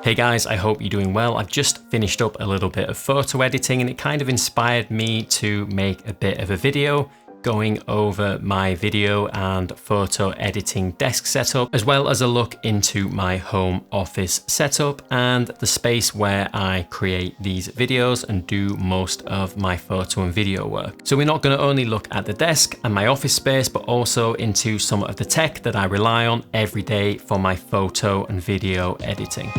Hey guys, I hope you're doing well. I've just finished up a little bit of photo editing and it kind of inspired me to make a bit of a video going over my video and photo editing desk setup, as well as a look into my home office setup and the space where I create these videos and do most of my photo and video work. So we're not going to only look at the desk and my office space, but also into some of the tech that I rely on every day for my photo and video editing.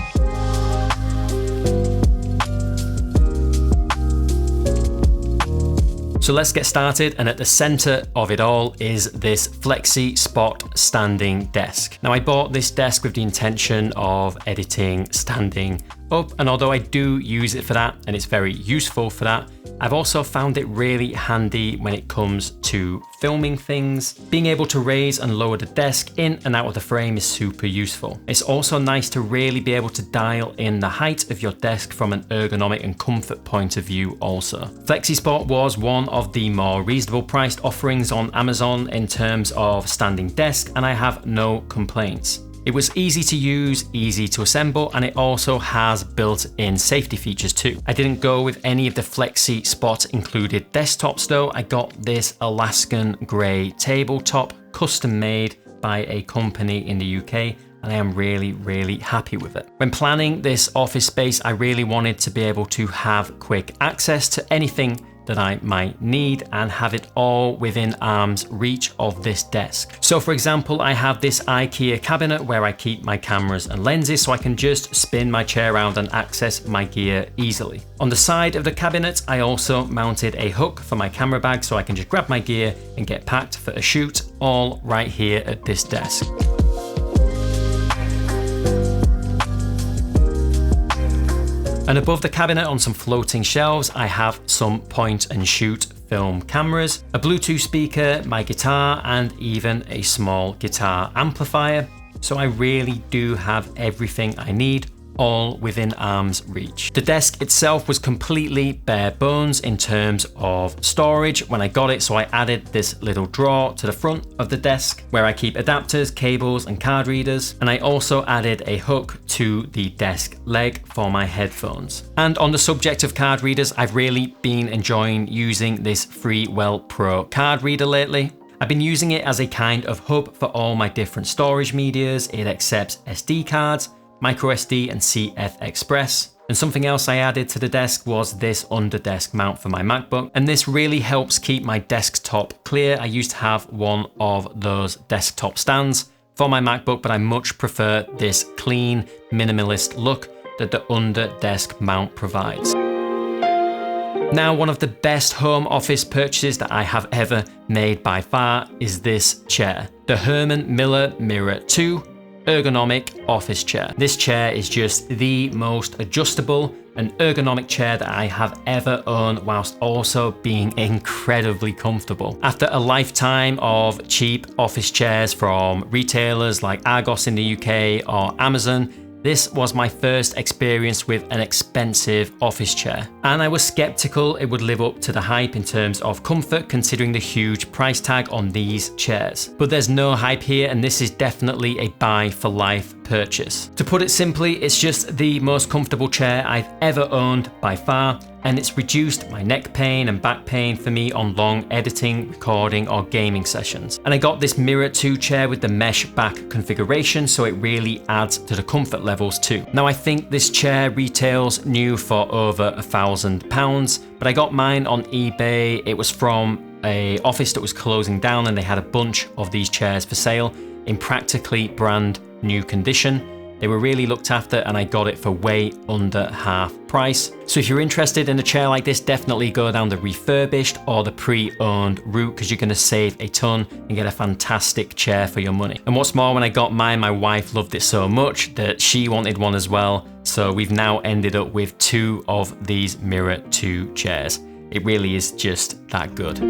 So let's get started, and at the center of it all is this Flexi Spot standing desk. Now I bought this desk with the intention of editing standing up, and although I do use it for that and it's very useful for that, I've also found it really handy when it comes to filming things. Being able to raise and lower the desk in and out of the frame is super useful. It's also nice to really be able to dial in the height of your desk from an ergonomic and comfort point of view also. FlexiSpot was one of the more reasonable priced offerings on Amazon in terms of standing desk, and I have no complaints. It was easy to use, easy to assemble, and it also has built-in safety features too. I didn't go with any of the Flexi Spot included desktops though. I got this Alaskan grey tabletop, custom made by a company in the UK, and I am really happy with it. When planning this office space, I really wanted to be able to have quick access to anything that I might need and have it all within arm's reach of this desk. So for example, I have this IKEA cabinet where I keep my cameras and lenses, so I can just spin my chair around and access my gear easily. On the side of the cabinet, I also mounted a hook for my camera bag so I can just grab my gear and get packed for a shoot, all right here at this desk. And above the cabinet on some floating shelves, I have some point and shoot film cameras, a Bluetooth speaker, my guitar, and even a small guitar amplifier. So I really do have everything I need, all within arm's reach. The desk itself was completely bare bones in terms of storage when I got it, so I added this little drawer to the front of the desk where I keep adapters, cables, and card readers, and I also added a hook to the desk leg for my headphones. And on the subject of card readers, I've really been enjoying using this Freewell Pro card reader lately. I've been using it as a kind of hub for all my different storage medias. It accepts SD cards, microSD and CF Express. And something else I added to the desk was this under desk mount for my MacBook. And this really helps keep my desktop clear. I used to have one of those desktop stands for my MacBook, but I much prefer this clean, minimalist look that the under desk mount provides. Now, one of the best home office purchases that I have ever made by far is this chair, the Herman Miller Mirror 2 ergonomic office chair. This chair is just the most adjustable and ergonomic chair that I have ever owned, whilst also being incredibly comfortable. After a lifetime of cheap office chairs from retailers like Argos in the UK or Amazon, this was my first experience with an expensive office chair, and I was skeptical it would live up to the hype in terms of comfort considering the huge price tag on these chairs. But there's no hype here, and this is definitely a buy for life purchase. To put it simply, it's just the most comfortable chair I've ever owned by far, and it's reduced my neck pain and back pain for me on long editing, recording, or gaming sessions. And I got this Mirror 2 chair with the mesh back configuration, so it really adds to the comfort levels too. Now I think this chair retails new for over £1,000, but I got mine on eBay. It was from an office that was closing down, and they had a bunch of these chairs for sale in practically brand new condition. They were really looked after, and I got it for way under half price. So if you're interested in a chair like this, definitely go down the refurbished or the pre-owned route, because you're going to save a ton and get a fantastic chair for your money. And what's more, when I got mine, my wife loved it so much that she wanted one as well. So we've now ended up with 2 of these Mirror 2 chairs. It really is just that good.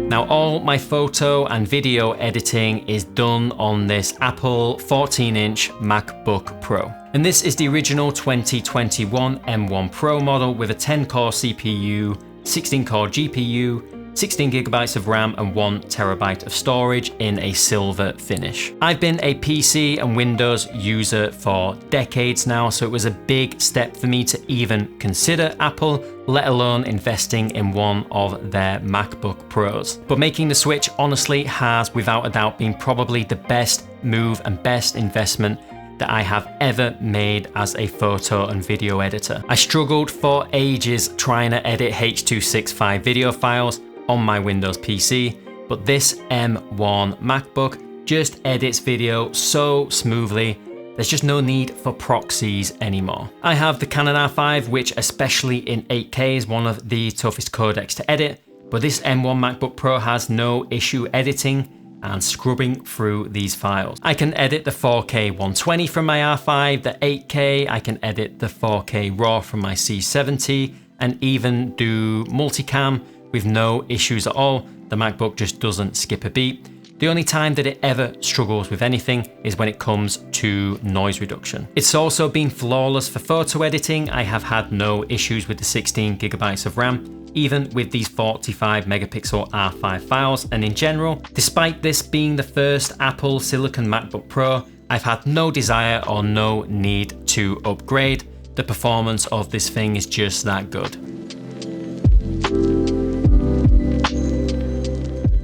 Now, all my photo and video editing is done on this Apple 14-inch MacBook Pro. And this is the original 2021 M1 Pro model with a 10-core CPU, 16-core GPU, 16 gigabytes of RAM and 1 terabyte of storage in a silver finish. I've been a PC and Windows user for decades now, so it was a big step for me to even consider Apple, let alone investing in one of their MacBook Pros. But making the switch honestly has without a doubt been probably the best move and best investment that I have ever made as a photo and video editor. I struggled for ages trying to edit H.265 video files on my Windows PC, but this M1 MacBook just edits video so smoothly. There's just no need for proxies anymore. I have the Canon R5, which especially in 8K is one of the toughest codecs to edit, but this M1 MacBook Pro has no issue editing and scrubbing through these files. I can edit the 4K 120 from my R5, the 8K, I can edit the 4K RAW from my C70, and even do multicam with no issues at all. The MacBook just doesn't skip a beat. The only time that it ever struggles with anything is when it comes to noise reduction. It's also been flawless for photo editing. I have had no issues with the 16 gigabytes of RAM, even with these 45 megapixel R5 files. And in general, despite this being the first Apple Silicon MacBook Pro, I've had no desire or no need to upgrade. The performance of this thing is just that good.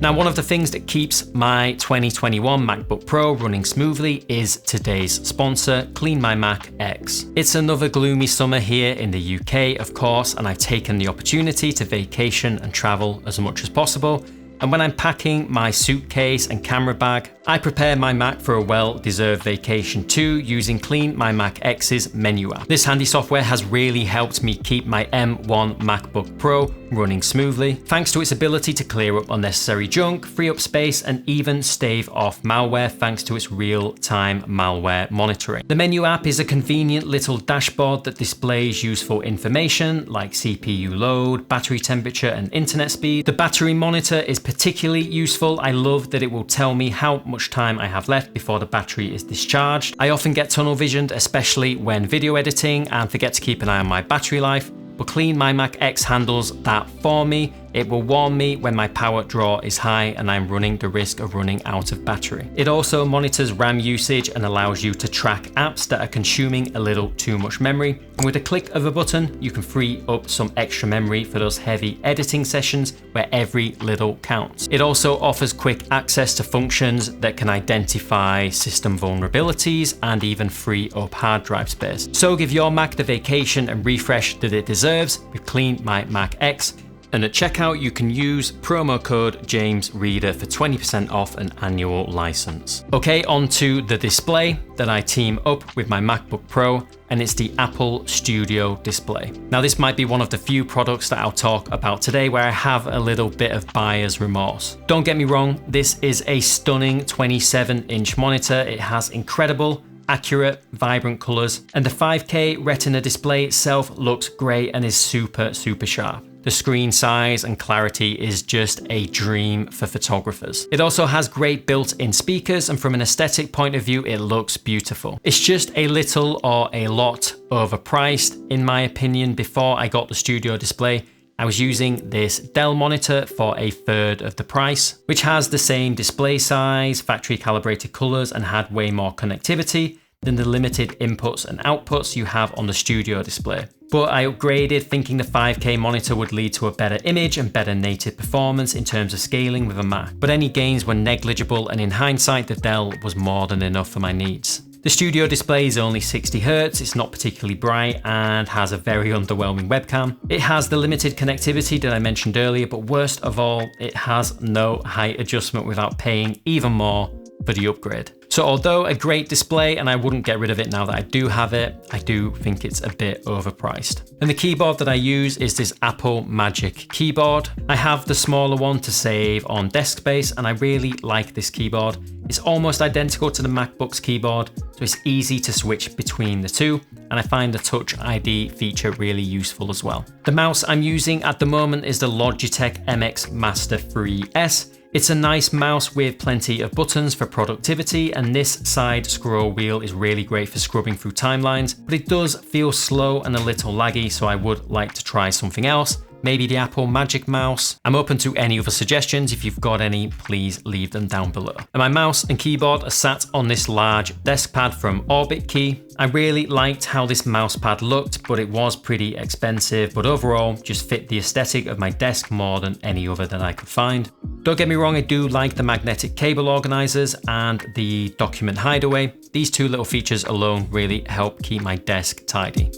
Now, one of the things that keeps my 2021 MacBook Pro running smoothly is today's sponsor, Clean My Mac X. It's another gloomy summer here in the UK, of course, and I've taken the opportunity to vacation and travel as much as possible. And when I'm packing my suitcase and camera bag, I prepare my Mac for a well-deserved vacation too, using Clean My Mac X's menu app. This handy software has really helped me keep my M1 MacBook Pro running smoothly, thanks to its ability to clear up unnecessary junk, free up space, and even stave off malware thanks to its real-time malware monitoring. The menu app is a convenient little dashboard that displays useful information like CPU load, battery temperature, and internet speed. The battery monitor is particularly useful. I love that it will tell me how much time I have left before the battery is discharged. I often get tunnel visioned, especially when video editing, and forget to keep an eye on my battery life. But Clean My Mac X handles that for me. It will warn me when my power draw is high and I'm running the risk of running out of battery. It also monitors RAM usage and allows you to track apps that are consuming a little too much memory. And with a click of a button, you can free up some extra memory for those heavy editing sessions where every little counts. It also offers quick access to functions that can identify system vulnerabilities and even free up hard drive space. So give your Mac the vacation and refresh that it deserves with Clean My Mac X. And at checkout, you can use promo code JamesReader for 20% off an annual license. Okay, on to the display that I team up with my MacBook Pro, and it's the Apple Studio display. Now, this might be one of the few products that I'll talk about today where I have a little bit of buyer's remorse. Don't get me wrong, this is a stunning 27-inch monitor. It has incredible, accurate, vibrant colors, and the 5K Retina display itself looks great and is super sharp. The screen size and clarity is just a dream for photographers. It also has great built-in speakers, and from an aesthetic point of view, it looks beautiful. It's just a little or a lot overpriced, in my opinion. Before I got the Studio display, I was using this Dell monitor for a third of the price, which has the same display size, factory calibrated colors, and had way more connectivity than the limited inputs and outputs you have on the Studio display. But I upgraded thinking the 5K monitor would lead to a better image and better native performance in terms of scaling with a Mac. But any gains were negligible, and in hindsight, the Dell was more than enough for my needs. The Studio display is only 60Hz, it's not particularly bright, and has a very underwhelming webcam. It has the limited connectivity that I mentioned earlier, but worst of all, it has no height adjustment without paying even more for the upgrade. So although a great display, and I wouldn't get rid of it now that I do have it, I do think it's a bit overpriced. And the keyboard that I use is this Apple Magic keyboard. I have the smaller one to save on desk space, and I really like this keyboard. It's almost identical to the MacBook's keyboard, so it's easy to switch between the two, and I find the Touch ID feature really useful as well. The mouse I'm using at the moment is the Logitech MX Master 3S. It's a nice mouse with plenty of buttons for productivity, and this side scroll wheel is really great for scrubbing through timelines, but it does feel slow and a little laggy, so I would like to try something else. maybe the Apple Magic Mouse. I'm open to any other suggestions. If you've got any, please leave them down below. And my mouse and keyboard are sat on this large desk pad from Orbit Key. I really liked how this mouse pad looked, but it was pretty expensive, but overall just fit the aesthetic of my desk more than any other that I could find. Don't get me wrong, I do like the magnetic cable organizers and the document hideaway. These two little features alone really help keep my desk tidy.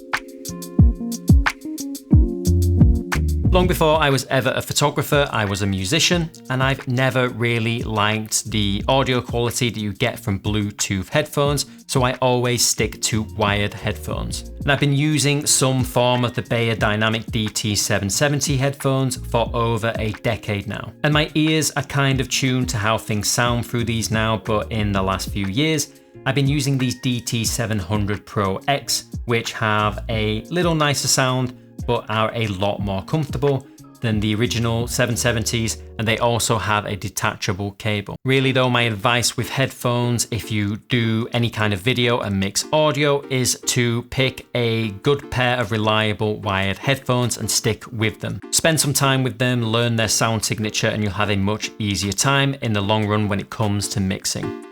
Long before I was ever a photographer, I was a musician, and I've never really liked the audio quality that you get from Bluetooth headphones, so I always stick to wired headphones. And I've been using some form of the Beyerdynamic DT770 headphones for over a decade now. And my ears are kind of tuned to how things sound through these now, but in the last few years, I've been using these DT700 Pro X, which have a little nicer sound, but are a lot more comfortable than the original 770s, and they also have a detachable cable. Really though, my advice with headphones, if you do any kind of video and mix audio, is to pick a good pair of reliable wired headphones and stick with them. Spend some time with them, learn their sound signature, and you'll have a much easier time in the long run when it comes to mixing.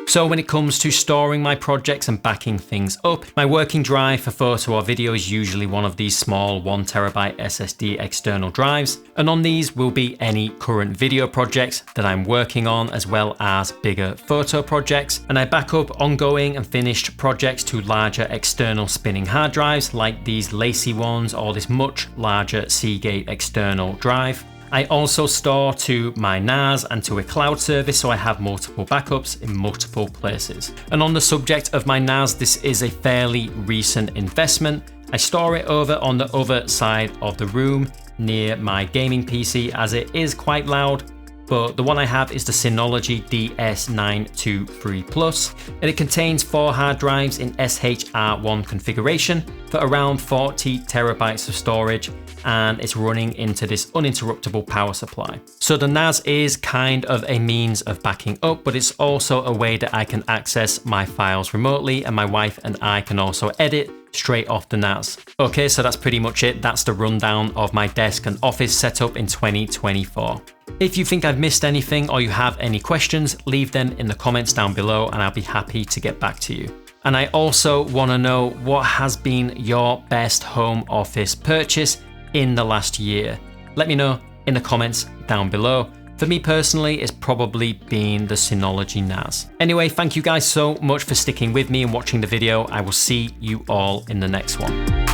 So when it comes to storing my projects and backing things up, my working drive for photo or video is usually one of these small 1TB SSD external drives. And on these will be any current video projects that I'm working on, as well as bigger photo projects. And I back up ongoing and finished projects to larger external spinning hard drives like these lacy ones or this much larger Seagate external drive. I also store to my NAS and to a cloud service, so I have multiple backups in multiple places. And on the subject of my NAS, this is a fairly recent investment. I store it over on the other side of the room near my gaming PC, as it is quite loud, but the one I have is the Synology DS923 Plus, and it contains 4 hard drives in SHR1 configuration for around 40 terabytes of storage, and it's running into this uninterruptible power supply. So the NAS is kind of a means of backing up, but it's also a way that I can access my files remotely, and my wife and I can also edit straight off the NAS. Okay, so that's pretty much it. That's the rundown of my desk and office setup in 2024. If you think I've missed anything or you have any questions, leave them in the comments down below and I'll be happy to get back to you. And I also want to know what has been your best home office purchase in the last year. Let me know in the comments down below. For me personally, it's probably been the Synology NAS. Anyway, thank you guys so much for sticking with me and watching the video. I will see you all in the next one.